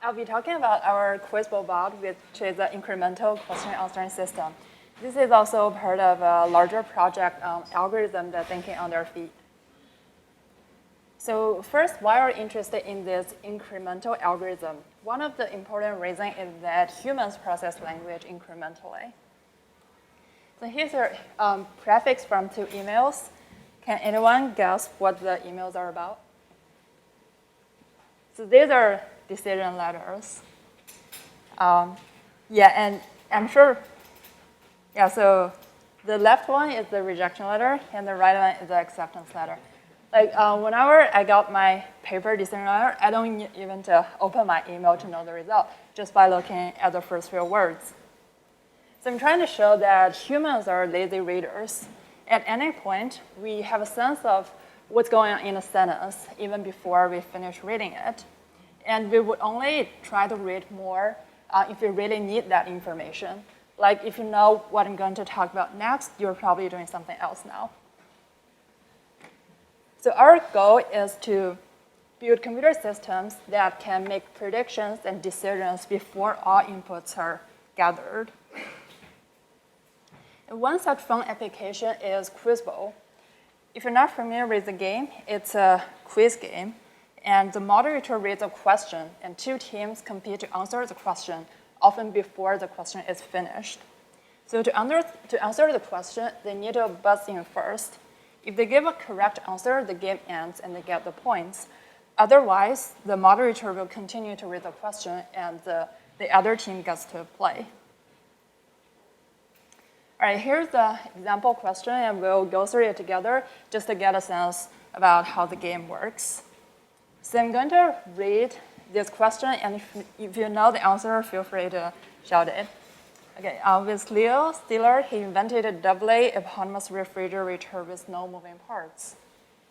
I'll be talking about our Quizbo bot, which is an incremental question answering system. This is also part of a larger project algorithm that's thinking on their feet. So first, why are we interested in this incremental algorithm? One of the important reasons is that humans process language incrementally. So here's a prefix from 2 emails. Can anyone guess what the emails are about? So these are decision letters. Yeah, and I'm sure, yeah, so the left one is the rejection letter, and the right one is the acceptance letter. Like, whenever I got my paper decision letter, I don't need even to open my email to know the result, just by looking at the first few words. So I'm trying to show that humans are lazy readers. At any point, we have a sense of what's going on in a sentence, even before we finish reading it. And we would only try to read more if we really need that information. Like, if you know what I'm going to talk about next, you're probably doing something else now. So our goal is to build computer systems that can make predictions and decisions before all inputs are gathered. And one such fun application is Quizbo. If you're not familiar with the game, it's a quiz game. And the moderator reads a question, and 2 teams compete to answer the question, often before the question is finished. So to answer the question, they need to buzz in first. If they give a correct answer, the game ends and they get the points. Otherwise, the moderator will continue to read the question, and the other team gets to play. All right, here's the example question, and we'll go through it together just to get a sense about how the game works. So I'm going to read this question, and if you know the answer, feel free to shout it. Okay, with Leo Szilard, he invented a doubly eponymous refrigerator with no moving parts.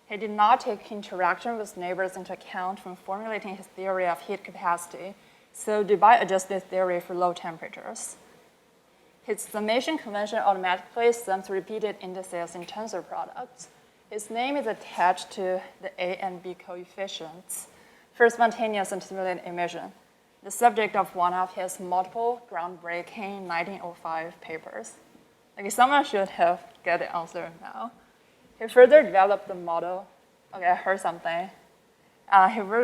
He did not take interaction with neighbors into account when formulating his theory of heat capacity, so Debye adjusted his theory for low temperatures. His summation convention automatically sums repeated indices in tensor products. His name is attached to the A and B coefficients for spontaneous and simulated emission, the subject of one of his multiple groundbreaking 1905 papers. Okay, someone should have got the answer now. He further developed the model. Okay, I heard something.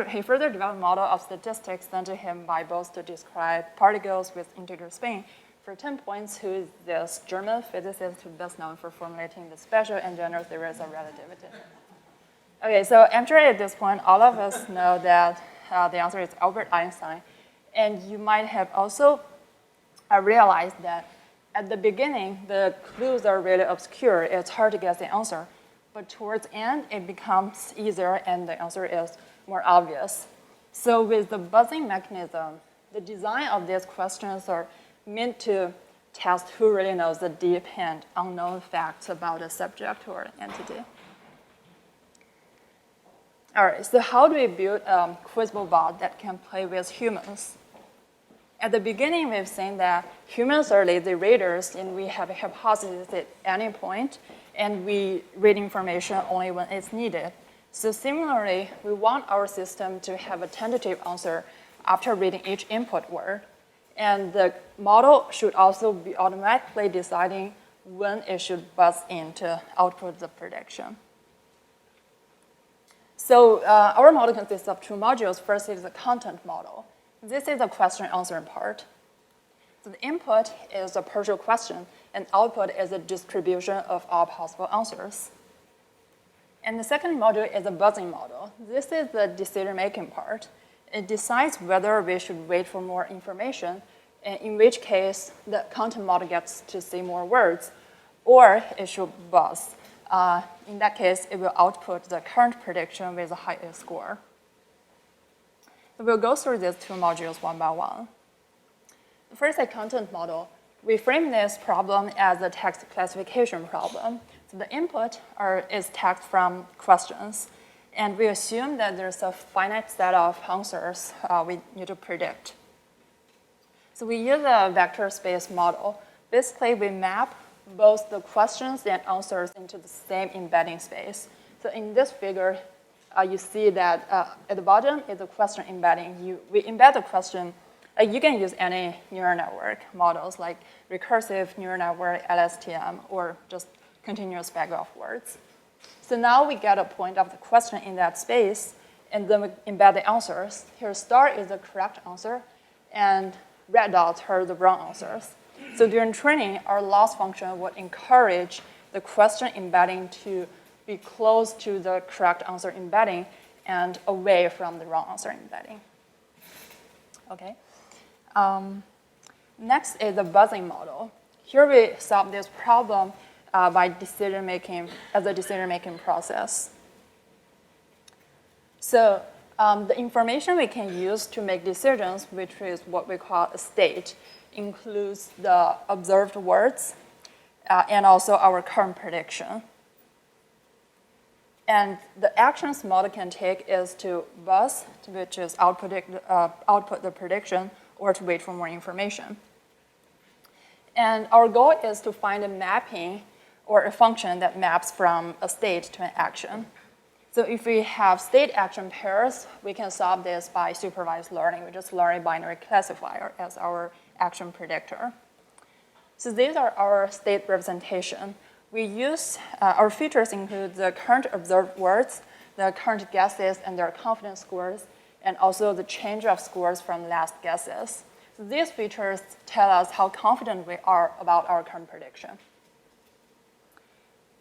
He further developed a model of statistics sent to him by Bose to describe particles with integer spin. For 10 points, who is this German physicist who is best known for formulating the special and general theories of relativity? Okay, so I'm sure at this point, all of us know that the answer is Albert Einstein. And you might have also realized that at the beginning, the clues are really obscure. It's hard to guess the answer. But towards the end, it becomes easier, and the answer is more obvious. So with the buzzing mechanism, the design of these questions are meant to test who really knows the deep and unknown facts about a subject or an entity. All right, so how do we build a Quizbo bot that can play with humans? At the beginning, we've seen that humans are lazy readers, and we have a hypothesis at any point, and we read information only when it's needed. So similarly, we want our system to have a tentative answer after reading each input word. And the model should also be automatically deciding when it should buzz in to output the prediction. So our model consists of 2 modules. First is the content model. This is the question answering part. So the input is a partial question, and output is a distribution of all possible answers. And the second module is a buzzing model. This is the decision-making part. It decides whether we should wait for more information, in which case the content model gets to see more words, or it should buzz. In that case, it will output the current prediction with the highest score. So we'll go through these 2 modules one by one. First, a content model. We frame this problem as a text classification problem. So the input is text from questions. And we assume that there's a finite set of answers we need to predict. So we use a vector space model. Basically, we map both the questions and answers into the same embedding space. So in this figure, you see that at the bottom is the question embedding. We embed the question. You can use any neural network models like recursive neural network, LSTM, or just continuous bag of words. So now we get a point of the question in that space, and then we embed the answers. Here, star is the correct answer, and red dots are the wrong answers. So during training, our loss function would encourage the question embedding to be close to the correct answer embedding and away from the wrong answer embedding. Okay. Next is the buzzing model. Here we solve this problem by decision-making as a decision-making process. So the information we can use to make decisions, which is what we call a state, includes the observed words and also our current prediction. And the actions model can take is to buzz, which is output the prediction, or to wait for more information. And our goal is to find a mapping or a function that maps from a state to an action. So if we have state-action pairs, we can solve this by supervised learning. We just learn a binary classifier as our action predictor. So these are our state representation. We use, our features include the current observed words, the current guesses and their confidence scores, and also the change of scores from last guesses. So these features tell us how confident we are about our current prediction.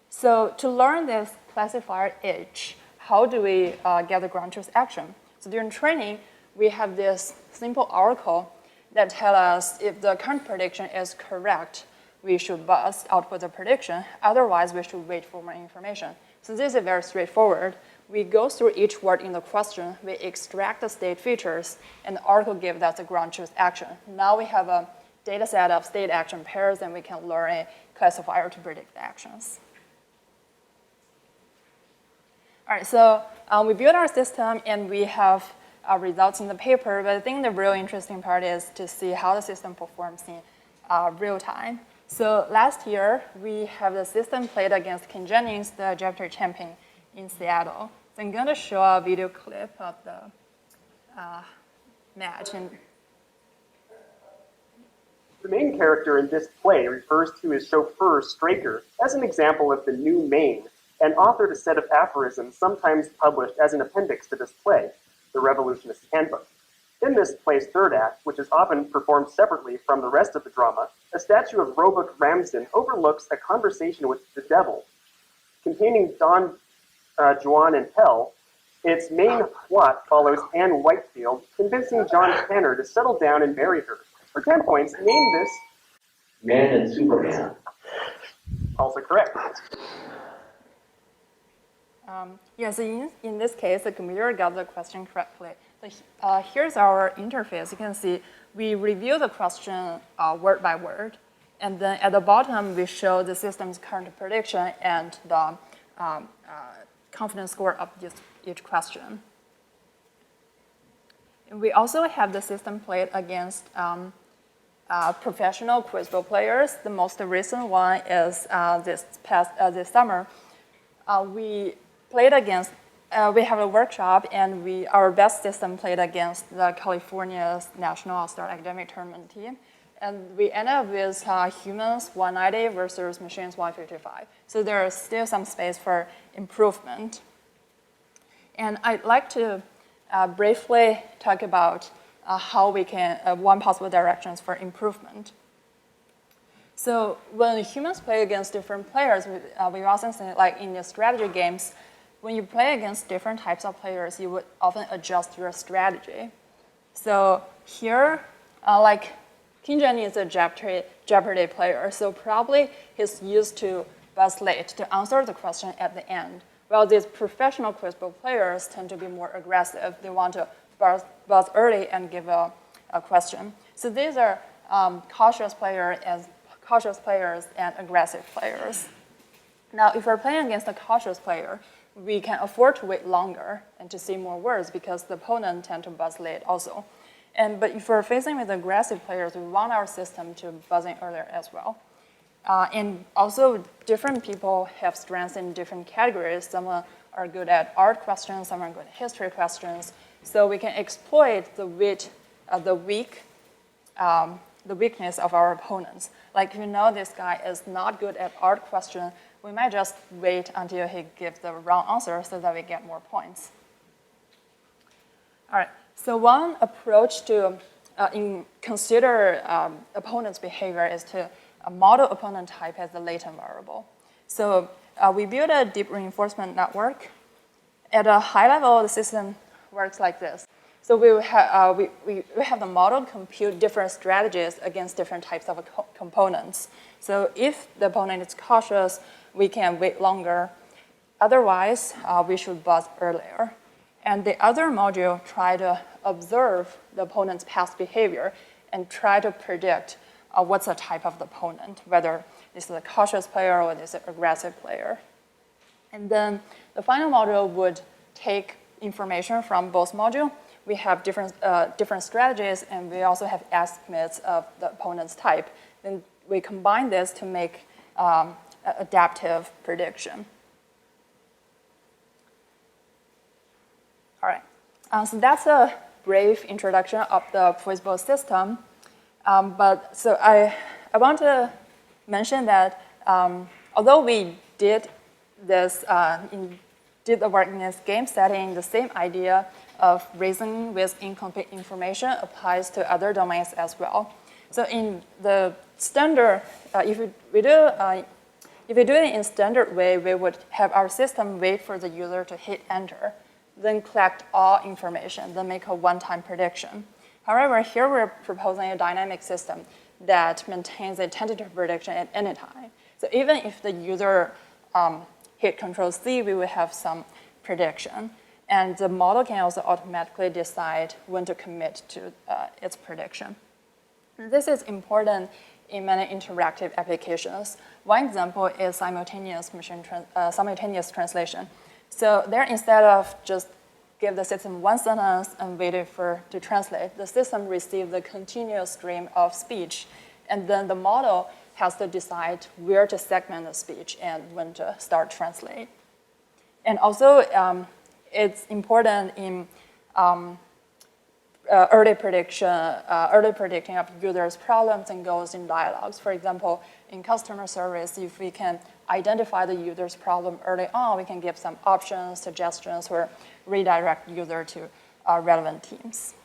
So to learn this classifier H, how do we get the ground truth action? So during training, we have this simple oracle that tells us if the current prediction is correct, we should buzz output the prediction. Otherwise, we should wait for more information. So this is very straightforward. We go through each word in the question, we extract the state features, and the oracle gives us the ground truth action. Now we have a data set of state action pairs, and we can learn a classifier to predict the actions. All right, so we built our system, and we have results in the paper, but I think the real interesting part is to see how the system performs in real time. So last year, we have the system played against Ken Jennings, the Jeopardy champion in Seattle. So I'm going to show a video clip of the match. And the main character in this play refers to his chauffeur, Straker, as an example of the new main, and authored a set of aphorisms sometimes published as an appendix to this play, The Revolutionist's Handbook. In this play's third act, which is often performed separately from the rest of the drama, a statue of Roebuck Ramsden overlooks a conversation with the devil. Containing Don Juan and Pell, its main plot follows Anne Whitefield convincing John Tanner to settle down and marry her. For 10 points, name this Man and Superman. Also correct. Yeah, so in this case, the computer got the question correctly. So here's our interface. You can see we review the question word by word, and then at the bottom, we show the system's current prediction and the confidence score of each question. And we also have the system played against professional Quizbo players. The most recent one is this summer. We played against, we have a workshop, and our best system played against the California's National All-Star Academic Tournament team. And we ended up with humans 190 versus machines 155. So there is still some space for improvement. And I'd like to briefly talk about how we can, one possible directions for improvement. So when humans play against different players, we often say, like in the strategy games, when you play against different types of players, you would often adjust your strategy. So here, like Ken Jennings is a Jeopardy player, so probably he's used to buzz late to answer the question at the end. While these professional Quizbo players tend to be more aggressive. They want to buzz early and give a question. So these are cautious players and aggressive players. Now, if we're playing against a cautious player, we can afford to wait longer and to see more words because the opponent tend to buzz late also. But if we're facing with aggressive players, we want our system to buzz in earlier as well. And also, different people have strengths in different categories. Some are are good at art questions, some are good at history questions. So we can exploit the weakness of our opponents. Like if we know this guy is not good at art question, we might just wait until he gives the wrong answer so that we get more points. All right, so one approach to consider opponent's behavior is to model opponent type as a latent variable. So we build a deep reinforcement network. At a high level, the system works like this. So we have the model compute different strategies against different types of components. So if the opponent is cautious, we can wait longer. Otherwise, we should buzz earlier. And the other module try to observe the opponent's past behavior and try to predict what's the type of the opponent, whether this is a cautious player or this is an aggressive player. And then the final module would take information from both modules. We have different strategies, and we also have estimates of the opponent's type. Then we combine this to make adaptive prediction. All right, so that's a brief introduction of the Quizzball system. So I want to mention that although we did this, did the work in this game setting, the same idea of reasoning with incomplete information applies to other domains as well. So in the standard, if we do it in standard way, we would have our system wait for the user to hit enter, then collect all information, then make a one-time prediction. However, here we're proposing a dynamic system that maintains a tentative prediction at any time. So even if the user hit Control-C, we will have some prediction. And the model can also automatically decide when to commit to its prediction. This is important in many interactive applications. One example is simultaneous translation. So there, instead of just give the system one sentence and wait for to translate, the system receives the continuous stream of speech, and then the model has to decide where to segment the speech and when to start translate. And also, it's important in early predicting of users' problems and goals in dialogues. For example, in customer service, if we can identify the user's problem early on, we can give some options, suggestions, or redirect user to relevant teams.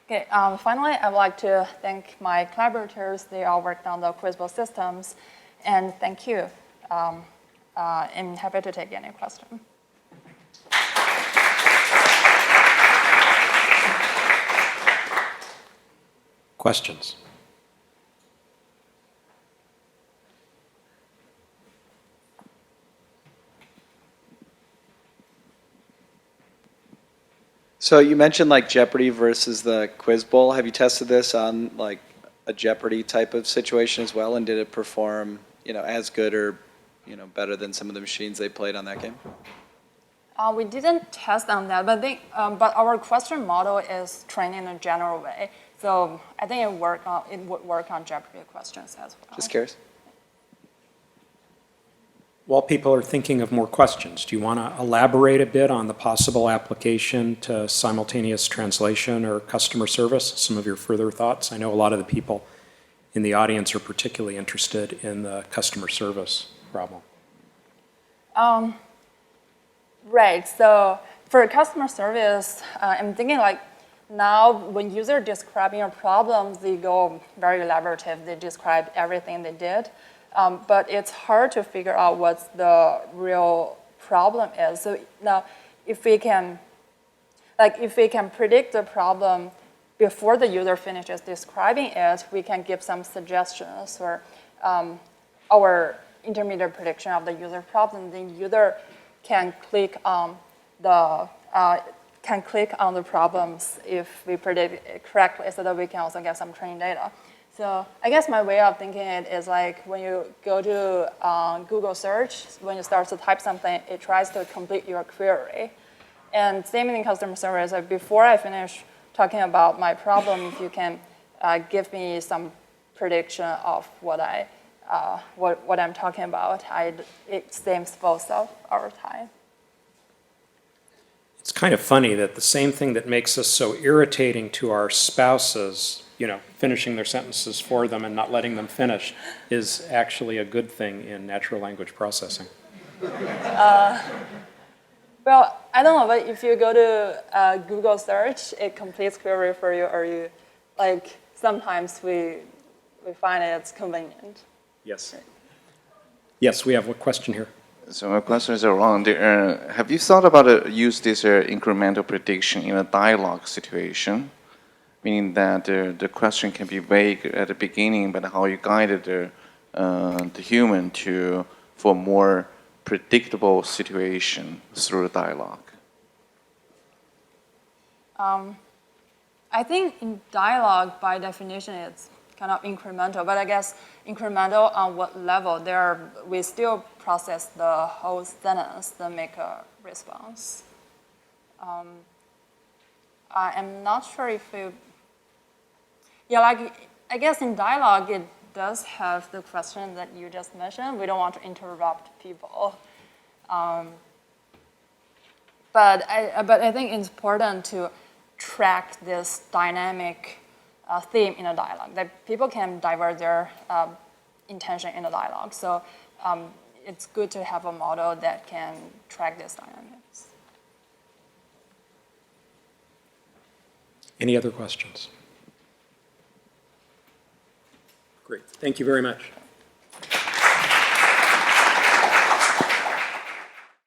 Okay, finally, I would like to thank my collaborators. They all worked on the Quizzball systems, and thank you. I'm happy to take any question. Questions? So you mentioned like Jeopardy versus the Quiz Bowl. Have you tested this on like a Jeopardy type of situation as well, and did it perform, as good or, better than some of the machines they played on that game? We didn't test on that, but our question model is trained in a general way. So I think it would work on Jeopardy questions as well. Just curious. While people are thinking of more questions, do you want to elaborate a bit on the possible application to simultaneous translation or customer service? Some of your further thoughts? I know a lot of the people in the audience are particularly interested in the customer service problem. Right, so for customer service, I'm thinking like now when users describing a problem, they go very elaborative. They describe everything they did. But it's hard to figure out what the real problem is. So now, if we can predict the problem before the user finishes describing it, we can give some suggestions or our intermediate prediction of the user problem. The user can click on the problems if we predict it correctly, so that we can also get some training data. So I guess my way of thinking it is like when you go to Google search, when you start to type something, it tries to complete your query. And same in customer service, like before I finish talking about my problem, if you can give me some prediction of what I what I'm talking about. It saves both of our time. It's kind of funny that the same thing that makes us so irritating to our spouses, finishing their sentences for them and not letting them finish, is actually a good thing in natural language processing. Well, I don't know, but if you go to Google search, it completes query for you, or you, sometimes we find it's convenient. Yes. Yes, we have a question here. So my question is around have you thought about use this incremental prediction in a dialogue situation, meaning that the question can be vague at the beginning, but how you guided the human for more predictable situation through dialogue? I think in dialogue, by definition, it's kind of incremental, but I guess incremental on what level? We still process the whole sentence to make a response. I'm not sure if I guess in dialogue, it does have the question that you just mentioned. We don't want to interrupt people. But I think it's important to track this dynamic theme in a dialogue, that people can divert their intention in a dialogue. So it's good to have a model that can track this dynamics. Any other questions? Great. Thank you very much.